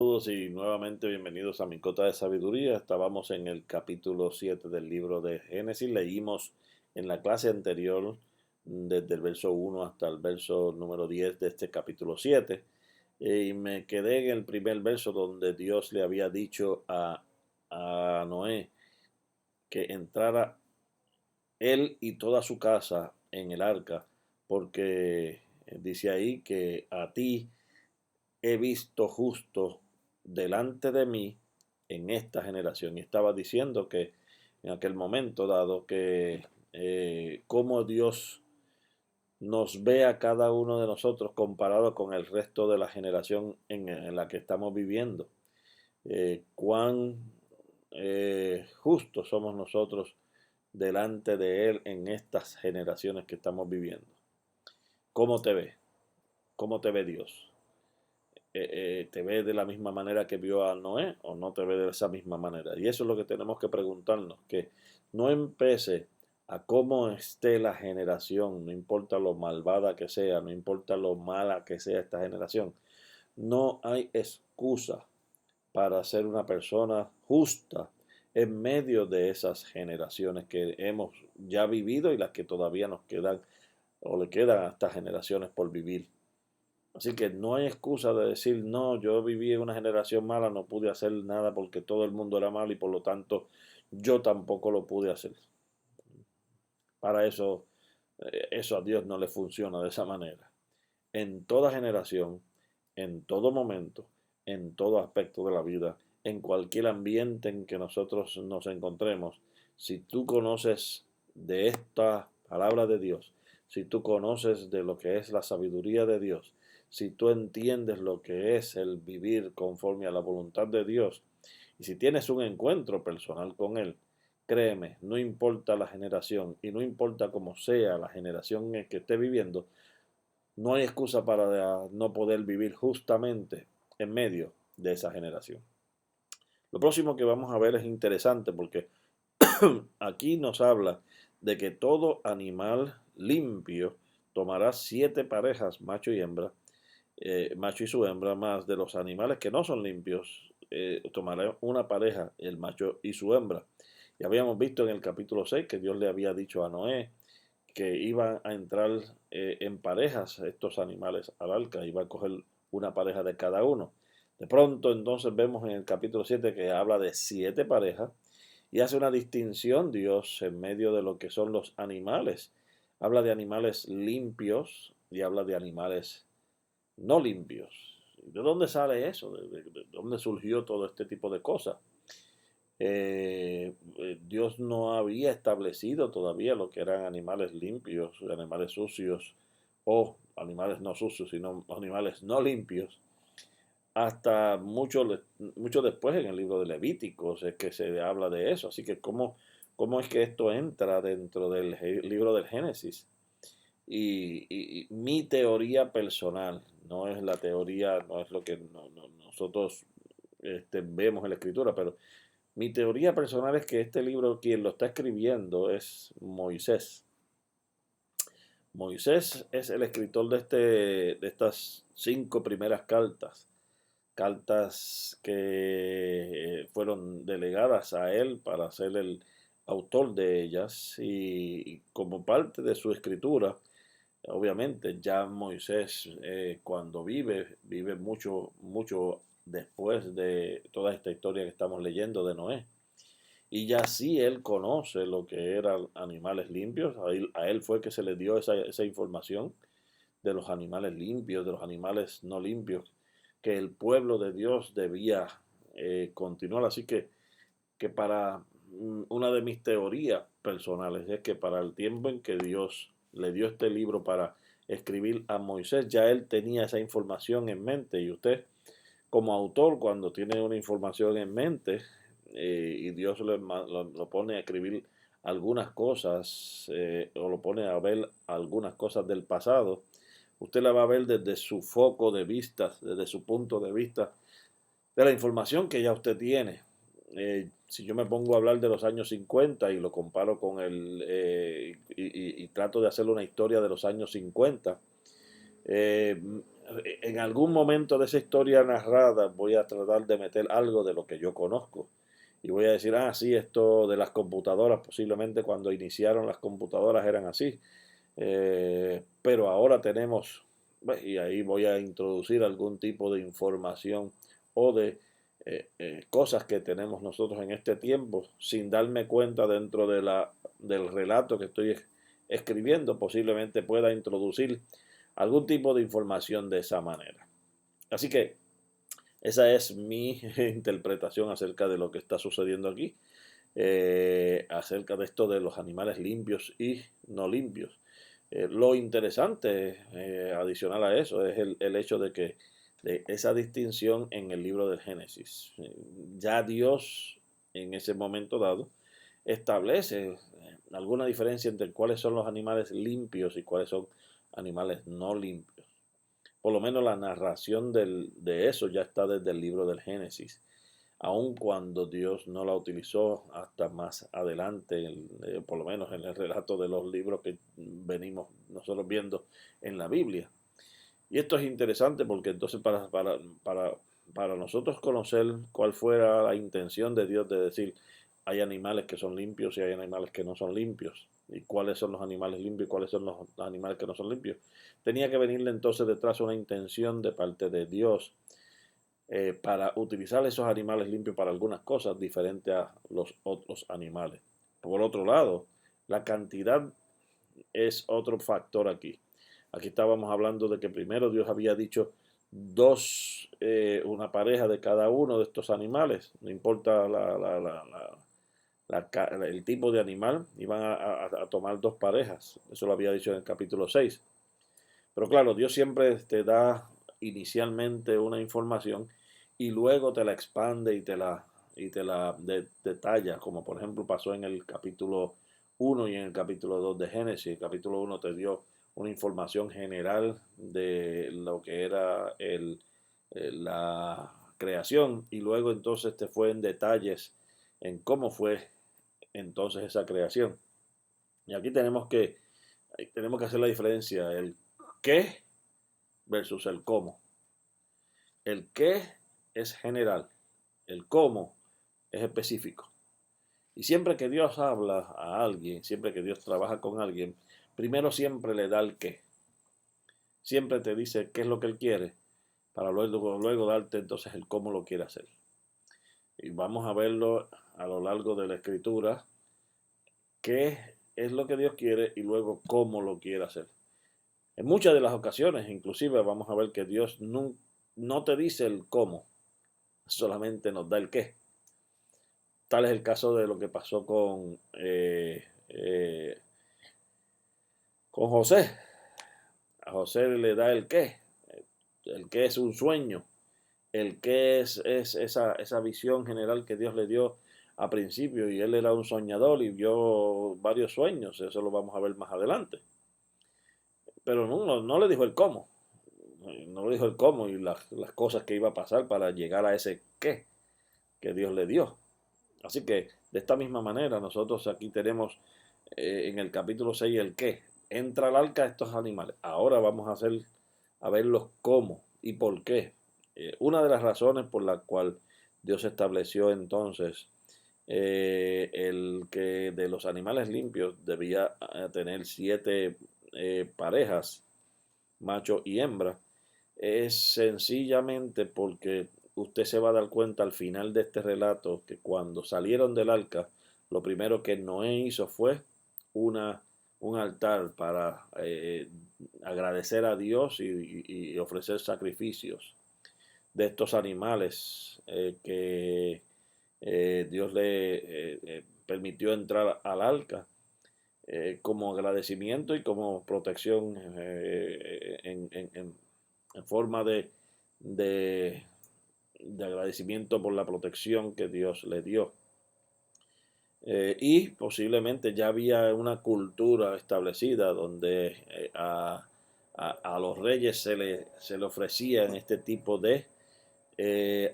Saludos y nuevamente bienvenidos a Mi Cota de Sabiduría. Estábamos en el capítulo 7 del libro de Génesis. Leímos en la clase anterior desde el verso 1 hasta el verso número 10 de este capítulo 7. Y me quedé en el primer verso donde Dios le había dicho a Noé que entrara él y toda su casa en el arca, porque dice ahí que a ti he visto justo delante de mí en esta generación. Y estaba diciendo que en aquel momento dado que cómo Dios nos ve a cada uno de nosotros comparado con el resto de la generación en la que estamos viviendo. Cuán justos somos nosotros delante de Él en estas generaciones que estamos viviendo. ¿Cómo te ve? ¿Cómo te ve Dios? ¿Te ve de la misma manera que vio a Noé o no te ve de esa misma manera? Y eso es lo que tenemos que preguntarnos, que no empece a cómo esté la generación, no importa lo malvada que sea, no importa lo mala que sea esta generación, no hay excusa para ser una persona justa en medio de esas generaciones que hemos ya vivido y las que todavía nos quedan o le quedan a estas generaciones por vivir. Así que no hay excusa de decir, no, yo viví en una generación mala, no pude hacer nada porque todo el mundo era malo y por lo tanto yo tampoco lo pude hacer. Para eso, eso a Dios no le funciona de esa manera. En toda generación, en todo momento, en todo aspecto de la vida, en cualquier ambiente en que nosotros nos encontremos, si tú conoces de esta palabra de Dios, si tú conoces de lo que es la sabiduría de Dios, si tú entiendes lo que es el vivir conforme a la voluntad de Dios, y si tienes un encuentro personal con Él, créeme, no importa la generación y no importa cómo sea la generación en que esté viviendo, no hay excusa para no poder vivir justamente en medio de esa generación. Lo próximo que vamos a ver es interesante porque aquí nos habla de que todo animal limpio tomará 7 parejas, macho y hembra, macho y su hembra, más de los animales que no son limpios, tomará una pareja, el macho y su hembra. Ya habíamos visto en el capítulo 6 que Dios le había dicho a Noé que iban a entrar en parejas estos animales al arca, iba a coger una pareja de cada uno. De pronto entonces vemos en el capítulo 7 que habla de 7 parejas y hace una distinción Dios en medio de lo que son los animales. Habla de animales limpios y habla de animales no limpios. ¿De dónde sale eso? ¿De dónde surgió todo este tipo de cosas? Dios no había establecido todavía lo que eran animales limpios, animales sucios o animales no sucios, sino animales no limpios, hasta mucho después en el libro de Levíticos es que se habla de eso. Así que, ¿cómo es que esto entra dentro del libro del Génesis? Y mi teoría personal, no es la teoría, no es lo que nosotros vemos en la escritura, pero mi teoría personal es que este libro, quien lo está escribiendo es Moisés. Moisés es el escritor de estas 5 primeras cartas que fueron delegadas a él para ser el autor de ellas y como parte de su escritura, obviamente ya Moisés cuando vive mucho, mucho después de toda esta historia que estamos leyendo de Noé. Y ya sí él conoce lo que eran animales limpios, a él fue que se le dio esa información de los animales limpios, de los animales no limpios, que el pueblo de Dios debía continuar. Así que para una de mis teorías personales es que para el tiempo en que Dios le dio este libro para escribir a Moisés, ya él tenía esa información en mente y usted como autor cuando tiene una información en mente y Dios lo pone a escribir algunas cosas o lo pone a ver algunas cosas del pasado, usted la va a ver desde su foco de vista, desde su punto de vista, de la información que ya usted tiene. Si yo me pongo a hablar de los años 50 y lo comparo con y trato de hacer una historia de los años 50, en algún momento de esa historia narrada voy a tratar de meter algo de lo que yo conozco. Y voy a decir, sí, esto de las computadoras, posiblemente cuando iniciaron las computadoras eran así. Pero ahora tenemos, y ahí voy a introducir algún tipo de información o de cosas que tenemos nosotros en este tiempo, sin darme cuenta dentro del relato que estoy escribiendo, posiblemente pueda introducir algún tipo de información de esa manera. Así que esa es mi interpretación acerca de lo que está sucediendo aquí, acerca de esto de los animales limpios y no limpios. Lo interesante, adicional a eso, es el hecho de esa distinción en el libro del Génesis. Ya Dios, en ese momento dado, establece alguna diferencia entre cuáles son los animales limpios y cuáles son animales no limpios. Por lo menos la narración de eso ya está desde el libro del Génesis, aun cuando Dios no la utilizó hasta más adelante, por lo menos en el relato de los libros que venimos nosotros viendo en la Biblia. Y esto es interesante porque entonces para nosotros conocer cuál fuera la intención de Dios de decir, hay animales que son limpios y hay animales que no son limpios, y cuáles son los animales limpios y cuáles son los animales que no son limpios, tenía que venirle entonces detrás una intención de parte de Dios para utilizar esos animales limpios para algunas cosas diferentes a los otros animales. Por otro lado, la cantidad es otro factor aquí. Aquí estábamos hablando de que primero Dios había dicho una pareja de cada uno de estos animales, no importa el tipo de animal, iban a tomar dos parejas, eso lo había dicho en el capítulo 6. Pero claro, Dios siempre te da inicialmente una información y luego te la expande y te la detalla, como por ejemplo pasó en el capítulo 1 y en el capítulo 2 de Génesis. El capítulo 1 te dio una información general de lo que era la creación y luego entonces te fue en detalles en cómo fue entonces esa creación. Y aquí tenemos que hacer la diferencia, el qué versus el cómo. El qué es general, el cómo es específico. Y siempre que Dios habla a alguien, siempre que Dios trabaja con alguien, primero siempre le da el qué. Siempre te dice qué es lo que Él quiere, para luego darte entonces el cómo lo quiere hacer. Y vamos a verlo a lo largo de la escritura, qué es lo que Dios quiere y luego cómo lo quiere hacer. En muchas de las ocasiones, inclusive, vamos a ver que Dios no te dice el cómo, solamente nos da el qué. Tal es el caso de lo que pasó con José. A José le da el qué. El qué es un sueño. El qué es esa visión general que Dios le dio a principio. Y él era un soñador y vio varios sueños. Eso lo vamos a ver más adelante. Pero no le dijo el cómo. No le dijo el cómo y las cosas que iba a pasar para llegar a ese qué que Dios le dio. Así que de esta misma manera nosotros aquí tenemos en el capítulo 6 el qué. Entra al arca estos animales. Ahora vamos a verlos cómo y por qué. Una de las razones por la cual Dios estableció entonces el que de los animales limpios debía tener 7 parejas, macho y hembra, es sencillamente porque usted se va a dar cuenta al final de este relato que cuando salieron del arca, lo primero que Noé hizo fue un altar para agradecer a Dios y ofrecer sacrificios de estos animales que Dios le permitió entrar al arca. Como agradecimiento y como protección en forma de, de agradecimiento por la protección que Dios le dio. Y posiblemente ya había una cultura establecida donde a los reyes se le ofrecían este tipo de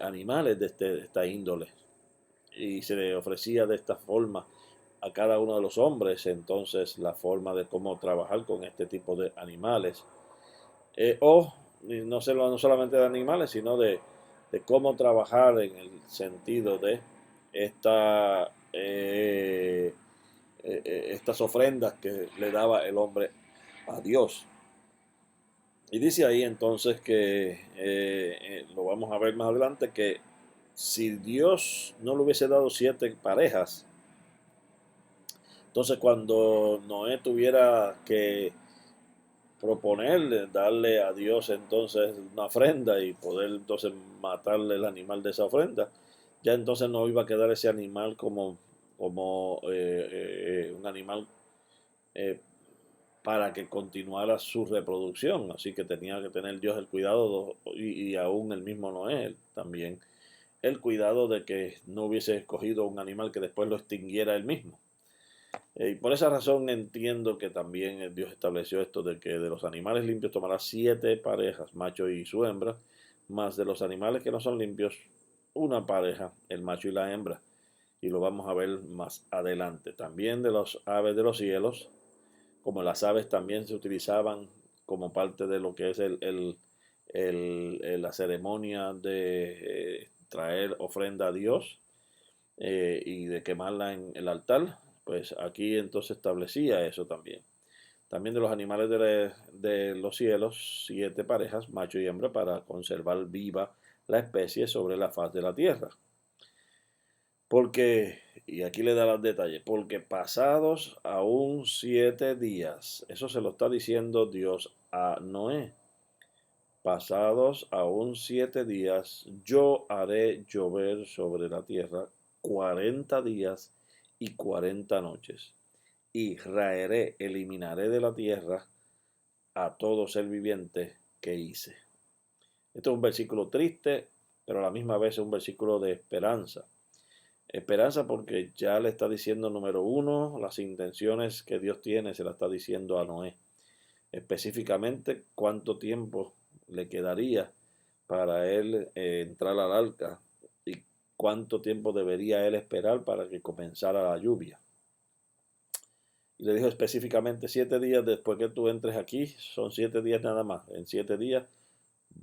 animales de esta índole. Y se le ofrecía de esta forma a cada uno de los hombres entonces la forma de cómo trabajar con este tipo de animales. O y no solamente de animales, sino de cómo trabajar en el sentido de esta, estas ofrendas que le daba el hombre a Dios. Y dice ahí entonces que, lo vamos a ver más adelante, que si Dios no le hubiese dado 7 parejas, entonces cuando Noé tuviera que proponerle, darle a Dios entonces una ofrenda y poder entonces matarle el animal de esa ofrenda, ya entonces no iba a quedar ese animal como un animal eh, para que continuara su reproducción. Así que tenía que tener Dios el cuidado, y aún el mismo Noé también, el cuidado de que no hubiese escogido un animal que después lo extinguiera él mismo. Y por esa razón entiendo que también Dios estableció esto de que de los animales limpios tomará 7 parejas, macho y su hembra, más de los animales que no son limpios, una pareja, el macho y la hembra. Y lo vamos a ver más adelante. También de los aves de los cielos, como las aves también se utilizaban como parte de lo que es la ceremonia de traer ofrenda a Dios, y de quemarla en el altar, pues aquí entonces establecía eso también. También de los animales de los cielos, 7 parejas, macho y hembra, para conservar viva la especie sobre la faz de la tierra. Porque, y aquí le da los detalles, porque pasados aún 7 días, eso se lo está diciendo Dios a Noé, pasados aún 7 días, yo haré llover sobre la tierra 40 días y 40 noches, y raeré, eliminaré de la tierra a todo ser viviente que hice. Esto es un versículo triste, pero a la misma vez es un versículo de esperanza. Esperanza porque ya le está diciendo, número uno, las intenciones que Dios tiene, se la está diciendo a Noé. Específicamente cuánto tiempo le quedaría para él entrar al arca, y cuánto tiempo debería él esperar para que comenzara la lluvia. Y le dijo específicamente 7 días después que tú entres aquí, son 7 días nada más. En 7 días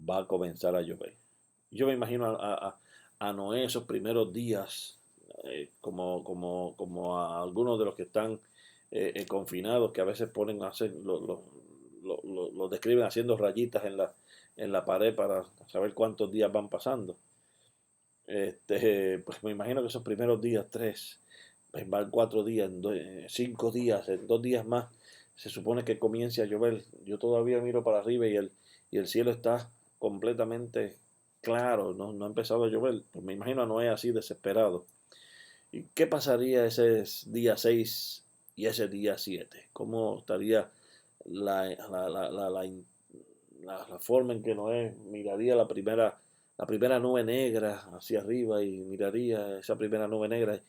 va a comenzar a llover. Yo me imagino a Noé esos primeros días, como a algunos de los que están confinados, que a veces ponen, hacen, lo describen haciendo rayitas en la pared para saber cuántos días van pasando. Pues me imagino que esos primeros días, 3, pues van 4 días, 5 días, en 2 días más, se supone que comience a llover. Yo todavía miro para arriba y el cielo está completamente claro, no ha empezado a llover. Pues me imagino a Noé así desesperado. ¿Y qué pasaría ese día 6 y ese día 7? ¿Cómo estaría la forma en que Noé miraría la primera nube negra hacia arriba, y miraría esa primera nube negra?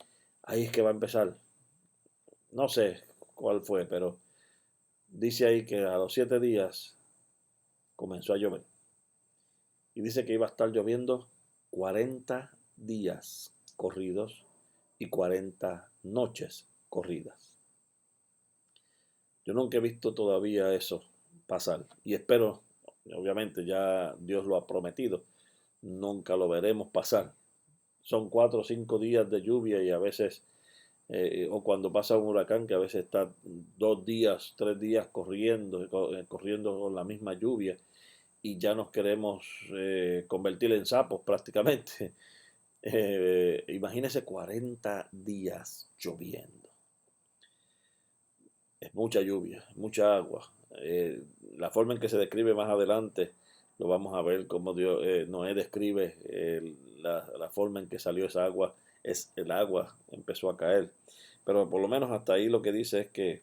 Ahí es que va a empezar. No sé cuál fue, pero dice ahí que a los 7 días comenzó a llover. Y dice que iba a estar lloviendo 40 días corridos y 40 noches corridas. Yo nunca he visto todavía eso pasar, y espero, obviamente ya Dios lo ha prometido, nunca lo veremos pasar. Son 4 o 5 días de lluvia, y a veces, o cuando pasa un huracán, que a veces está 2 días, 3 días corriendo con la misma lluvia, y ya nos queremos convertir en sapos prácticamente. Imagínese 40 días lloviendo. Es mucha lluvia, mucha agua. La forma en que se describe más adelante, lo vamos a ver cómo Noé describe la forma en que salió esa agua. El agua empezó a caer. Pero por lo menos hasta ahí lo que dice es que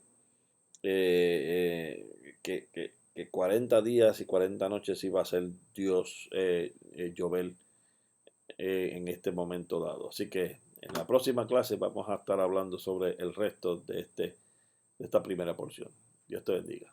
40 días y 40 noches iba a ser Dios llover en este momento dado. Así que en la próxima clase vamos a estar hablando sobre el resto de esta primera porción. Dios te bendiga.